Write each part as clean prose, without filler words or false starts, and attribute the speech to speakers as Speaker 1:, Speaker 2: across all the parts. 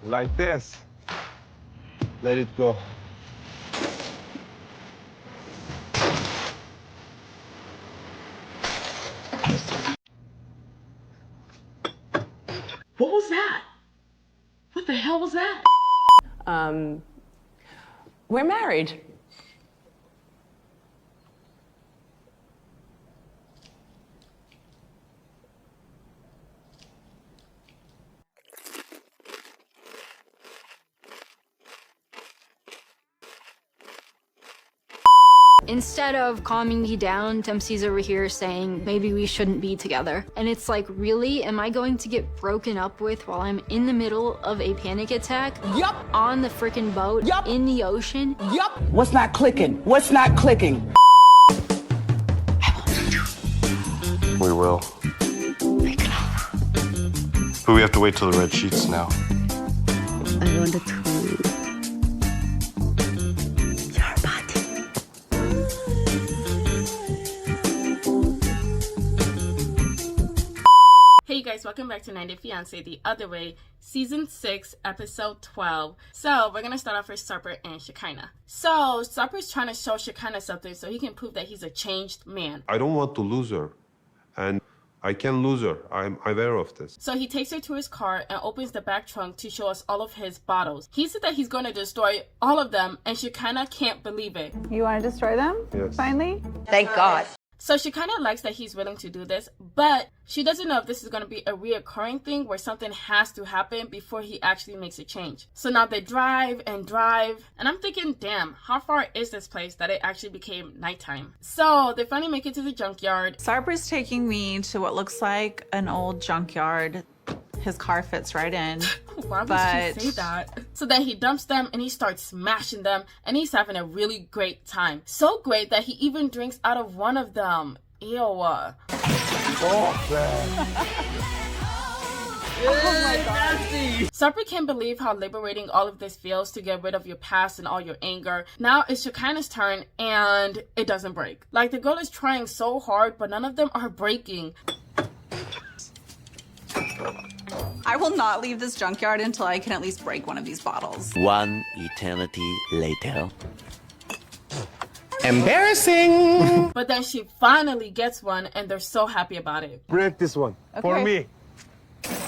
Speaker 1: Like this. Let it go.
Speaker 2: What was that? What the hell was that?
Speaker 3: We're married.
Speaker 4: Instead of calming me down, Dempsey's over here saying maybe we shouldn't be together. And it's like, really? Am I going to get broken up with while I'm in the middle of a panic attack?
Speaker 3: Yup.
Speaker 4: On the frickin' boat?
Speaker 3: Yup.
Speaker 4: In the ocean?
Speaker 3: Yup. What's not clicking? What's not clicking?
Speaker 1: We will. But we have to wait till the red sheets now.
Speaker 5: I wanted to your body.
Speaker 2: Hey you guys, welcome back to 90 Fiance the Other Way, Season 6, Episode 12. So, we're gonna start off with Sarper and Shekinah. So, Sarper's trying to show Shekinah something so he can prove that he's a changed man.
Speaker 1: I don't want to lose her. And I can lose her. I'm aware of this.
Speaker 2: So he takes her to his car and opens the back trunk to show us all of his bottles. He said that he's going to destroy all of them, and Shekinah can't believe it.
Speaker 6: You want to destroy them?
Speaker 1: Yes.
Speaker 6: Finally?
Speaker 3: Thank God.
Speaker 2: So Shekinah likes that he's willing to do this, but she doesn't know if this is going to be a reoccurring thing where something has to happen before he actually makes a change. So now they drive, and I'm thinking, damn, how far is this place that it actually became nighttime? So they finally make it to the junkyard.
Speaker 6: Sarper's taking me to what looks like an old junkyard. His car fits right in.
Speaker 2: Why would she say that? So then he dumps them and he starts smashing them, and he's having a really great time. So great that he even drinks out of one of them. Ew.
Speaker 1: Oh,
Speaker 2: my God. Sarper can't believe how liberating all of this feels to get rid of your past and all your anger. Now it's Shekinah's turn and it doesn't break. Like, the girl is trying so hard, but none of them are breaking.
Speaker 6: I will not leave this junkyard until I can at least break one of these bottles.
Speaker 7: One eternity later.
Speaker 1: embarrassing.
Speaker 2: But then she finally gets one and they're so happy about it.
Speaker 1: Break this one for
Speaker 6: Okay.
Speaker 1: me.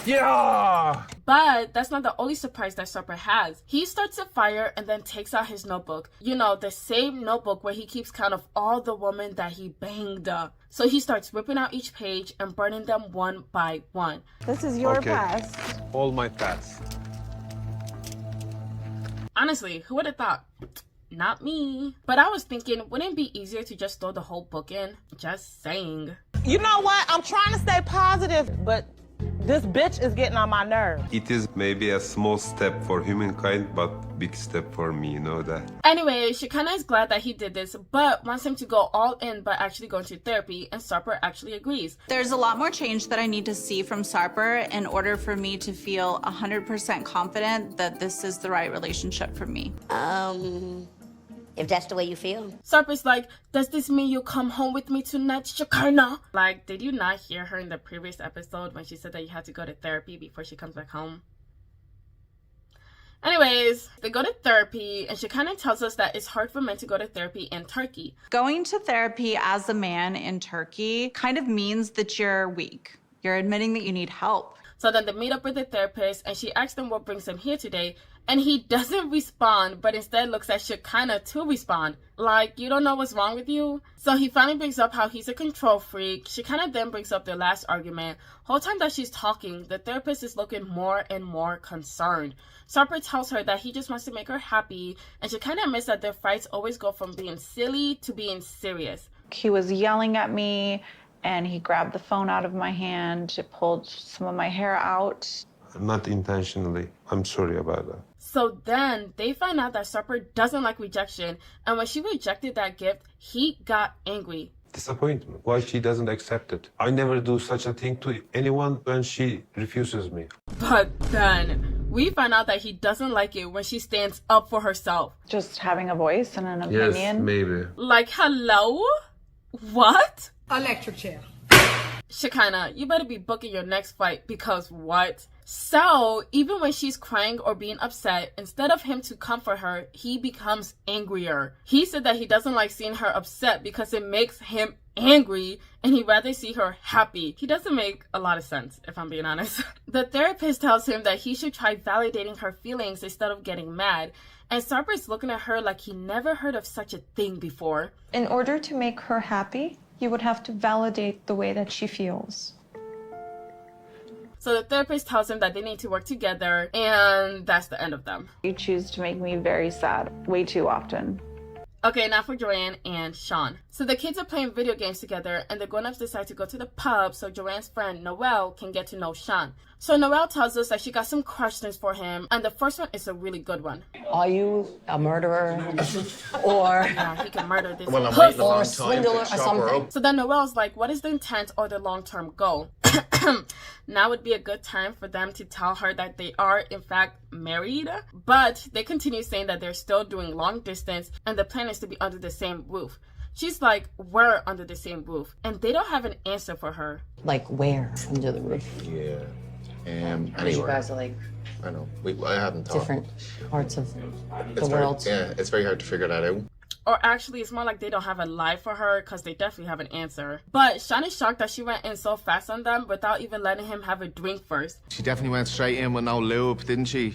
Speaker 1: Yeah.
Speaker 2: But that's not the only surprise that Sarper has. He starts a fire and then takes out his notebook. You know, the same notebook where he keeps count of all the women that he banged. So he starts ripping out each page and burning them one by one.
Speaker 6: This is your
Speaker 1: Okay.
Speaker 6: past.
Speaker 1: All my tats.
Speaker 2: Honestly, who would have thought? Not me. But I was thinking, wouldn't it be easier to just throw the whole book in? Just saying.
Speaker 8: You know what? I'm trying to stay positive, but this bitch is getting on my nerves.
Speaker 1: It is maybe a small step for humankind, but big step for me, you know that?
Speaker 2: Anyway, Shekinah is glad that he did this, but wants him to go all in by actually going to therapy, and Sarper actually agrees.
Speaker 6: There's a lot more change that I need to see from Sarper in order for me to feel 100% confident that this is the right relationship for me.
Speaker 5: If that's the way you feel.
Speaker 2: Sarper's like, does this mean you'll come home with me tonight, Shekinah? Like, did you not hear her in the previous episode when she said that you had to go to therapy before she comes back home? Anyways, they go to therapy, and Shekinah tells us that it's hard for men to go to therapy in Turkey.
Speaker 6: Going to therapy as a man in Turkey kind of means that you're weak. You're admitting that you need help.
Speaker 2: So then they meet up with the therapist, and she asks him what brings him here today, and he doesn't respond, but instead looks at Shekinah to respond. Like, you don't know what's wrong with you? So he finally brings up how he's a control freak. Shekinah then brings up their last argument. Whole time that she's talking, the therapist is looking more and more concerned. Sarper tells her that he just wants to make her happy, and Shekinah admits that their fights always go from being silly to being serious.
Speaker 6: He was yelling at me, and he grabbed the phone out of my hand, pulled some of my hair out.
Speaker 1: Not intentionally. I'm sorry about that.
Speaker 2: So then they find out that Sarper doesn't like rejection, and when she rejected that gift, he got angry.
Speaker 1: Disappointment. Why she doesn't accept it? I never do such a thing to anyone when she refuses me.
Speaker 2: But then we find out that he doesn't like it when she stands up for herself.
Speaker 6: Just having a voice and an opinion.
Speaker 1: Yes, maybe.
Speaker 2: Like, hello? What?
Speaker 9: Electric chair.
Speaker 2: Shekinah, you better be booking your next fight, because what? So even when she's crying or being upset, instead of him to comfort her, he becomes angrier. He said that he doesn't like seeing her upset because it makes him angry and he'd rather see her happy. He doesn't make a lot of sense, if I'm being honest. The therapist tells him that he should try validating her feelings instead of getting mad. And Sarper is looking at her like he never heard of such a thing before.
Speaker 9: In order to make her happy, you would have to validate the way that she feels.
Speaker 2: So the therapist tells him that they need to work together, and that's the end of them.
Speaker 9: You choose to make me very sad way too often.
Speaker 2: Okay, now for Joanne and Sean. So the kids are playing video games together, and the grown-ups decide to go to the pub so Joanne's friend Noelle can get to know Sean. So Noelle tells us that she got some questions for him, and the first one is a really good one.
Speaker 3: Are you a murderer? Or
Speaker 2: Yeah, he can murder this
Speaker 10: Well, I'm
Speaker 2: pussy.
Speaker 10: waiting a
Speaker 3: or
Speaker 10: long
Speaker 3: a
Speaker 10: time
Speaker 3: swindler or
Speaker 10: to chop her
Speaker 3: something?
Speaker 10: up.
Speaker 2: So then Noelle's like, what is the intent or the long-term goal? Now would be a good time for them to tell her that they are in fact married, but they continue saying that they're still doing long distance and the plan is to be under the same roof. She's like, we're under the same roof, and they don't have an answer for her.
Speaker 3: Like where under the roof?
Speaker 10: Yeah.
Speaker 3: You
Speaker 10: Anywhere.
Speaker 3: guys are like
Speaker 10: I know. I haven't thought.
Speaker 3: different parts of the
Speaker 10: It's very,
Speaker 3: world.
Speaker 10: yeah, it's very hard to figure that out.
Speaker 2: Or actually, it's more like they don't have a lie for her because they definitely have an answer. But Sean is shocked that she went in so fast on them without even letting him have a drink first.
Speaker 11: She definitely went straight in with no lube, didn't she?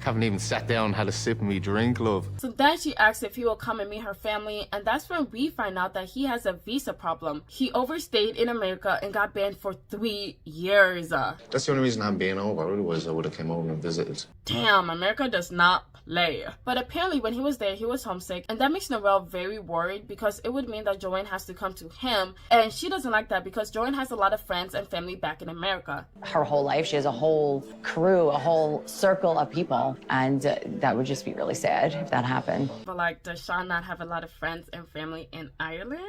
Speaker 11: Haven't even sat down and had a sip of me drink, love.
Speaker 2: So then she asks if he will come and meet her family, and that's when we find out that he has a visa problem. He overstayed in America and got banned for 3 years.
Speaker 10: That's the only reason I'm being over. Otherwise, I would have come over and visited.
Speaker 2: Damn, America does not play. But apparently when he was there, he was homesick, and that makes Noelle very worried because it would mean that Joanne has to come to him, and she doesn't like that because Joanne has a lot of friends and family back in America.
Speaker 3: Her whole life, she has a whole crew, a whole circle of people, and that would just be really sad if that happened.
Speaker 2: But like, does Sean not have a lot of friends and family in Ireland?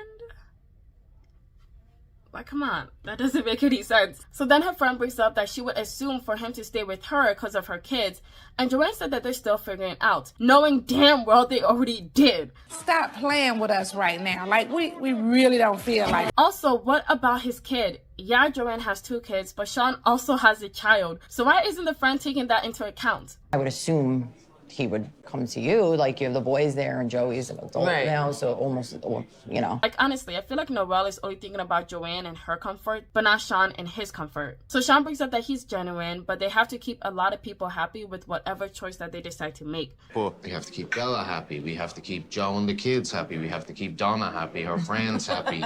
Speaker 2: Like, come on, that doesn't make any sense. So then her friend brings up that she would assume for him to stay with her because of her kids. And Joanne said that they're still figuring it out, knowing damn well they already did.
Speaker 12: Stop playing with us right now. Like, we really don't feel like it.
Speaker 2: Also, what about his kid? Yeah, Joanne has 2 kids, but Sean also has a child. So why isn't the friend taking that into account?
Speaker 3: I would assume he would come to you, like you have the boys there and Joey's an adult now, so almost, you know.
Speaker 2: Like, honestly, I feel like Noelle is only thinking about Joanne and her comfort, but not Sean and his comfort. So Sean brings up that he's genuine, but they have to keep a lot of people happy with whatever choice that they decide to make.
Speaker 10: But we have to keep Bella happy. We have to keep Joe and the kids happy. We have to keep Donna happy, her friends happy,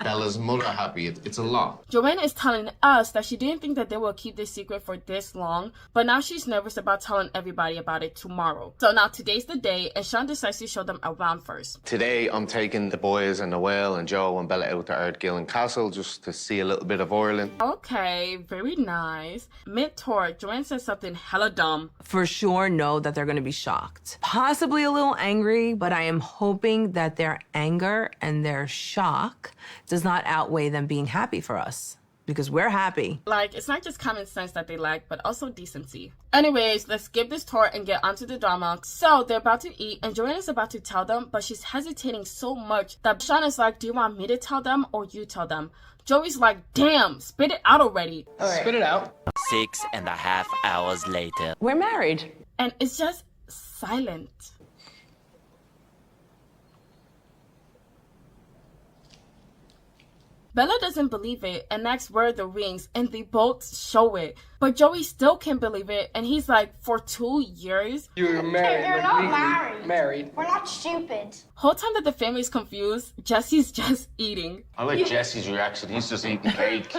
Speaker 10: Bella's mother happy. It's a lot.
Speaker 2: Joanne is telling us that she didn't think that they will keep this secret for this long, but now she's nervous about telling everybody about it tomorrow. So now today's the day, and Sean decides to show them around first.
Speaker 10: Today, I'm taking the boys and Noelle and Joe and Bella out to Ardgillan Castle just to see a little bit of Ireland.
Speaker 2: Okay, very nice. Mid-tour, Joanne says something hella dumb.
Speaker 13: For sure know that they're going to be shocked. Possibly a little angry, but I am hoping that their anger and their shock does not outweigh them being happy for us. Because we're happy.
Speaker 2: Like, it's not just common sense that they lack, but also decency. Anyways, let's skip this tour and get onto the drama. So, they're about to eat, and Joanne is about to tell them, but she's hesitating so much that Sean is like, do you want me to tell them or you tell them? Joey's like, damn, spit it out already.
Speaker 7: Spit it out. 6.5 hours later.
Speaker 3: We're married.
Speaker 2: And it's just silent. Bella doesn't believe it and asks where are the rings, and they both show it. But Joey still can't believe it, and he's like, for 2 years?
Speaker 14: You're married.
Speaker 15: You're not married.
Speaker 14: Married.
Speaker 15: We're not stupid.
Speaker 2: Whole time that the family's confused, Jesse's just eating.
Speaker 10: I like Jesse's reaction. He's just eating cake.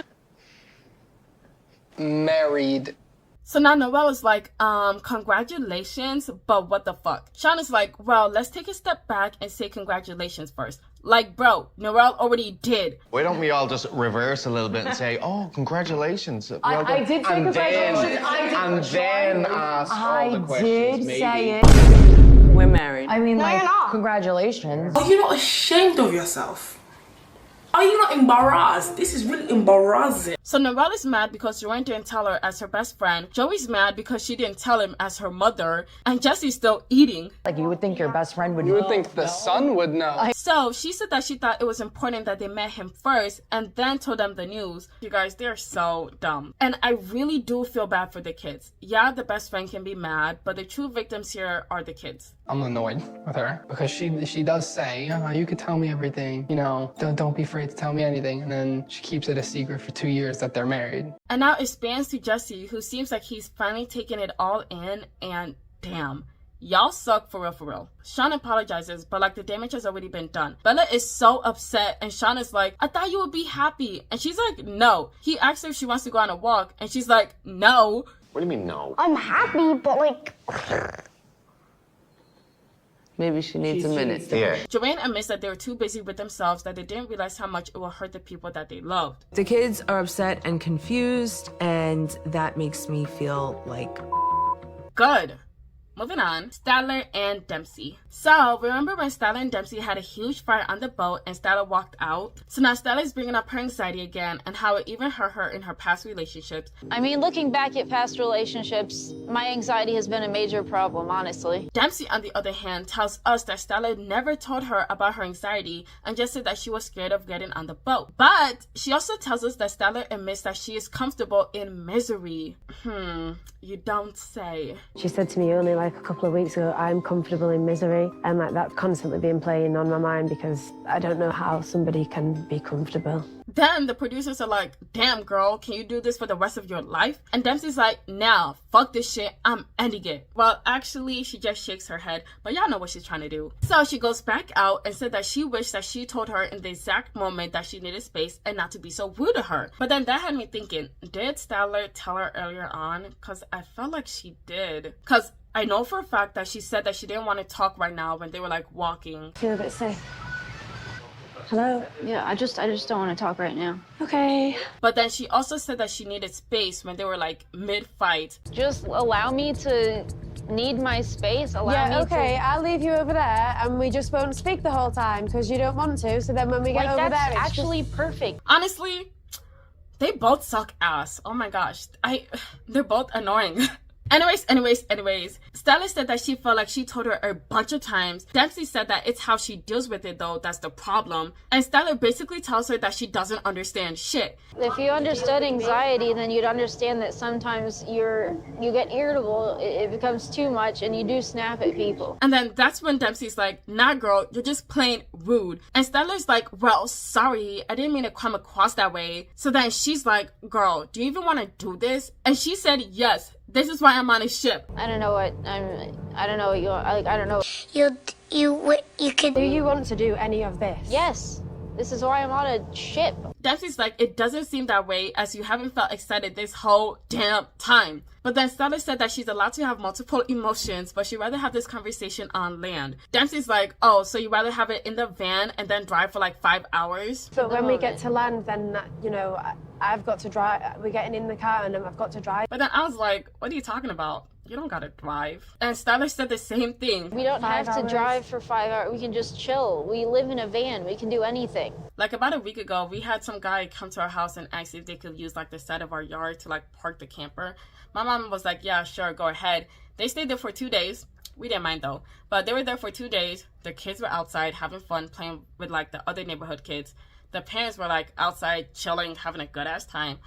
Speaker 14: Married.
Speaker 2: So now Noelle is like, congratulations, but what the fuck? Sean is like, well, let's take a step back and say congratulations first. Like, bro, Noelle already did.
Speaker 10: Why don't we all just reverse a little bit and say, oh, congratulations.
Speaker 3: I did say congratulations.
Speaker 14: And then ask all the questions, maybe.
Speaker 3: Say it. We're married. I mean,
Speaker 15: No,
Speaker 3: like,
Speaker 15: you're not.
Speaker 3: congratulations.
Speaker 12: Are you not ashamed of yourself?
Speaker 16: Are you not embarrassed? This is really embarrassing.
Speaker 2: So Noelle is mad because Joanne didn't tell her as her best friend. Joey's mad because she didn't tell him as her mother. And Jesse's still eating.
Speaker 3: Like, you would think your best friend would know.
Speaker 17: You would think the son would know.
Speaker 2: So she said that she thought it was important that they met him first and then told them the news. You guys, they're so dumb. And I really do feel bad for the kids. Yeah, the best friend can be mad, but the true victims here are the kids.
Speaker 17: I'm annoyed with her because she does say, you could tell me everything, don't be afraid to tell me anything. And then she keeps it a secret for 2 years that they're married.
Speaker 2: And now it spans to Jesse, who seems like he's finally taking it all in, and damn, y'all suck for real. Sean apologizes, but like the damage has already been done. Bella is so upset, and Sean is like, I thought you would be happy. And she's like, no. He asks her if she wants to go on a walk, and she's like, no.
Speaker 10: What do you mean, no?
Speaker 15: I'm happy, but like...
Speaker 13: Maybe she needs a minute.
Speaker 10: Yeah.
Speaker 2: Joanne admits that they were too busy with themselves that they didn't realize how much it will hurt the people that they loved.
Speaker 13: The kids are upset and confused, and that makes me feel like...
Speaker 2: Good. Moving on, Statler and Dempsey. So, remember when Statler and Dempsey had a huge fight on the boat and Statler walked out? So now Statler is bringing up her anxiety again and how it even hurt her in her past relationships.
Speaker 4: I mean, looking back at past relationships, my anxiety has been a major problem, honestly.
Speaker 2: Dempsey, on the other hand, tells us that Statler never told her about her anxiety and just said that she was scared of getting on the boat. But she also tells us that Statler admits that she is comfortable in misery. You don't say.
Speaker 18: She said to me only like a couple of weeks ago, I'm comfortable in misery, and like that's constantly been playing on my mind because I don't know how somebody can be comfortable.
Speaker 2: Then the producers are like, damn girl, can you do this for the rest of your life? And Dempsey's like, nah, fuck this shit, I'm ending it. Well, actually, she just shakes her head, but y'all know what she's trying to do. So she goes back out and said that she wished that she told her in the exact moment that she needed space and not to be so rude to her. But then that had me thinking, did Statler tell her earlier on? Because I felt like she did. Because I know for a fact that she said that she didn't want to talk right now when they were like walking.
Speaker 18: Feel a bit safe. Hello?
Speaker 4: Yeah, I just don't want to talk right now.
Speaker 18: Okay.
Speaker 2: But then she also said that she needed space when they were like mid-fight.
Speaker 4: Just allow me to need my space.
Speaker 18: I'll leave you over there and we just won't speak the whole time because you don't want to. So then when we get over there,
Speaker 4: that's
Speaker 18: it's
Speaker 4: actually perfect.
Speaker 2: Honestly, they both suck ass. Oh my gosh. They're both annoying. Anyways, Statler said that she felt like she told her a bunch of times. Dempsey said that it's how she deals with it though, that's the problem. And Statler basically tells her that she doesn't understand shit.
Speaker 4: If you understood anxiety, then you'd understand that sometimes you get irritable, it becomes too much, and you do snap at people.
Speaker 2: And then that's when Dempsey's like, nah girl, you're just plain rude. And Statler's like, well, sorry, I didn't mean to come across that way. So then she's like, girl, do you even want to do this? And she said, yes. This is why I'm on a ship.
Speaker 4: I don't know what you want. I don't know.
Speaker 18: You can. Do you want to do any of this?
Speaker 4: Yes. This is why I'm on a ship.
Speaker 2: Dempsey's like, it doesn't seem that way as you haven't felt excited this whole damn time. But then Statler said that she's allowed to have multiple emotions, but she'd rather have this conversation on land. Dempsey's like, oh, so you'd rather have it in the van and then drive for like 5 hours?
Speaker 18: But when we get to land, then, I've got to drive. We're getting in the car and I've got to drive.
Speaker 2: But then I was like, what are you talking about? You don't gotta drive. And Statler said the same thing.
Speaker 4: We don't have to drive for 5 hours. We can just chill. We live in a van. We can do anything.
Speaker 2: Like about a week ago, we had some guy come to our house and ask if they could use like the side of our yard to like park the camper. My mom was like, yeah, sure, go ahead. They stayed there for 2 days. We didn't mind though. But they were there for 2 days. The kids were outside having fun, playing with like the other neighborhood kids. The parents were like outside chilling, having a good ass time.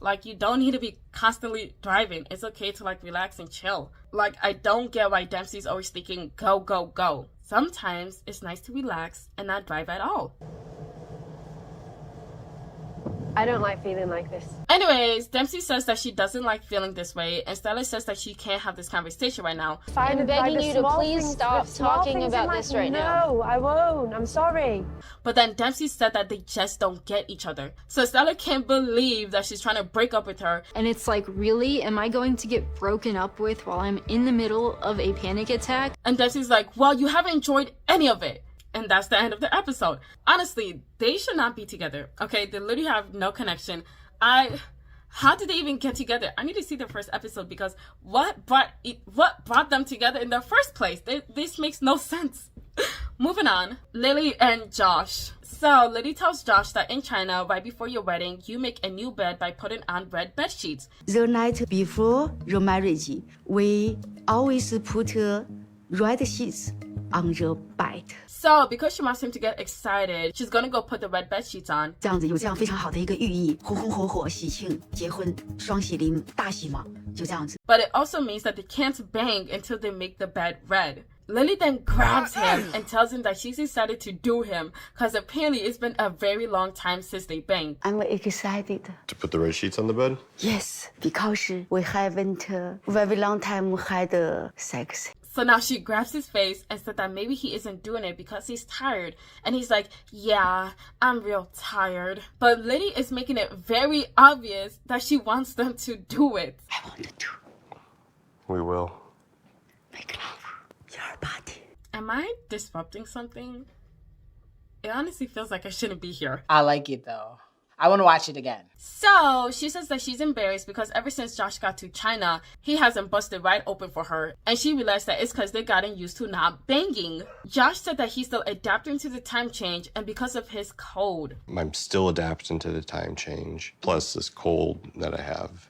Speaker 2: Like, you don't need to be constantly driving. It's okay to like relax and chill. Like, I don't get why Dempsey's always thinking go, go, go. Sometimes it's nice to relax and not drive at all.
Speaker 18: I don't like feeling like this.
Speaker 2: Anyways, Dempsey says that she doesn't like feeling this way, and Statler says that she can't have this conversation right now.
Speaker 4: I'm begging you to please stop talking about this right now.
Speaker 18: No, I won't. I'm sorry.
Speaker 2: But then Dempsey said that they just don't get each other. So Statler can't believe that she's trying to break up with her.
Speaker 4: And it's like, really? Am I going to get broken up with while I'm in the middle of a panic attack?
Speaker 2: And Dempsey's like, well, you haven't enjoyed any of it. And that's the end of the episode. Honestly, they should not be together. Okay, they literally have no connection. How did they even get together? I need to see the first episode because what brought them together in the first place? This makes no sense. Moving on, Lily and Josh. So Lily tells Josh that in China, right before your wedding, you make a new bed by putting on red bed sheets.
Speaker 19: The night before your marriage, we always put red sheets on the bed.
Speaker 2: So because she wants him to get excited, she's gonna go put the red bed sheets on.
Speaker 19: 这样子有这样非常好的一个寓意，红红火火喜庆结婚双喜临大喜嘛，就这样子。
Speaker 2: But it also means that they can't bang until they make the bed red. Lily then grabs him and tells him that she's excited to do him because apparently it's been a very long time since they banged.
Speaker 19: I'm excited.
Speaker 20: To put the red sheets on the bed?
Speaker 19: Yes, because we haven't very long time had sex.
Speaker 2: So now she grabs his face and said that maybe he isn't doing it because he's tired. And he's like, yeah, I'm real tired. But Lily is making it very obvious that she wants them to do it.
Speaker 19: I want to.
Speaker 20: We will.
Speaker 19: Make love. Your body.
Speaker 2: Am I disrupting something? It honestly feels like I shouldn't be here.
Speaker 12: I like it though. I want to watch it again.
Speaker 2: So she says that she's embarrassed because ever since Josh got to China, he hasn't busted right open for her. And she realized that it's because they've gotten used to not banging. Josh said that he's still adapting to the time change and because of his cold.
Speaker 20: I'm still adapting to the time change, plus this cold that I have.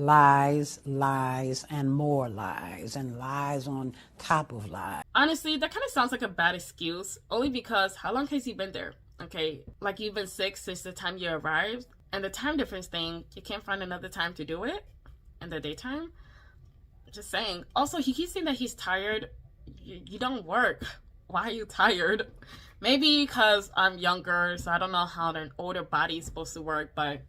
Speaker 21: Lies, lies, and more lies, and lies on top of lies.
Speaker 2: Honestly, that kind of sounds like a bad excuse, only because how long has he been there? Okay, like you've been sick since the time you arrived, and the time difference thing, you can't find another time to do it in the daytime? Just saying. Also, he keeps saying that he's tired. You don't work. Why are you tired? Maybe because I'm younger, so I don't know how an older body is supposed to work, but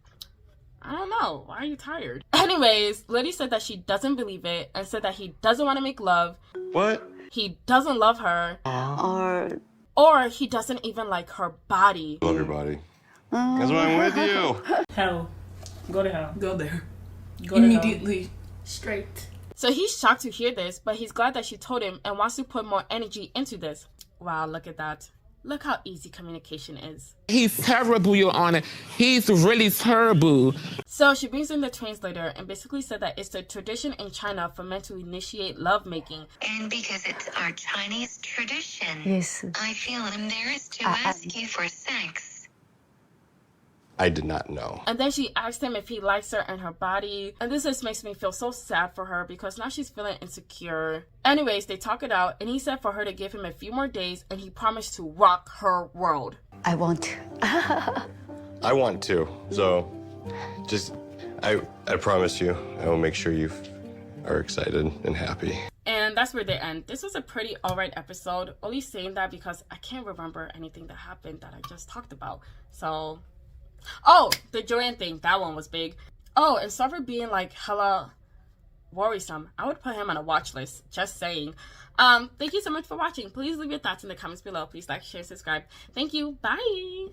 Speaker 2: I don't know. Why are you tired? Anyways, Lily said that she doesn't believe it and said that he doesn't want to make love.
Speaker 20: What?
Speaker 2: He doesn't love her. Or he doesn't even like her body.
Speaker 20: Love your body. That's why I'm with you.
Speaker 16: Hell. Go to hell. Go there. Go
Speaker 12: Immediately.
Speaker 16: Straight.
Speaker 2: So he's shocked to hear this, but he's glad that she told him and wants to put more energy into this. Wow, look at that. Look how easy communication is.
Speaker 22: He's terrible, Your Honor. He's really terrible.
Speaker 2: So she brings in the translator and basically said that it's the tradition in China for men to initiate lovemaking.
Speaker 23: And because it's our Chinese tradition,
Speaker 19: Yes.
Speaker 23: I feel embarrassed to ask you for sex.
Speaker 20: I did not know.
Speaker 2: And then she asked him if he likes her and her body. And this just makes me feel so sad for her because now she's feeling insecure. Anyways, they talk it out and he said for her to give him a few more days and he promised to rock her world.
Speaker 19: I want.
Speaker 20: I want to. So, just, I promise you, I will make sure you are excited and happy.
Speaker 2: And that's where they end. This was a pretty alright episode. Only saying that because I can't remember anything that happened that I just talked about. So... Oh, the Joanne thing. That one was big. Oh, and Sarper being like hella worrisome. I would put him on a watch list. Just saying. Thank you so much for watching. Please leave your thoughts in the comments below. Please like, share, subscribe. Thank you. Bye.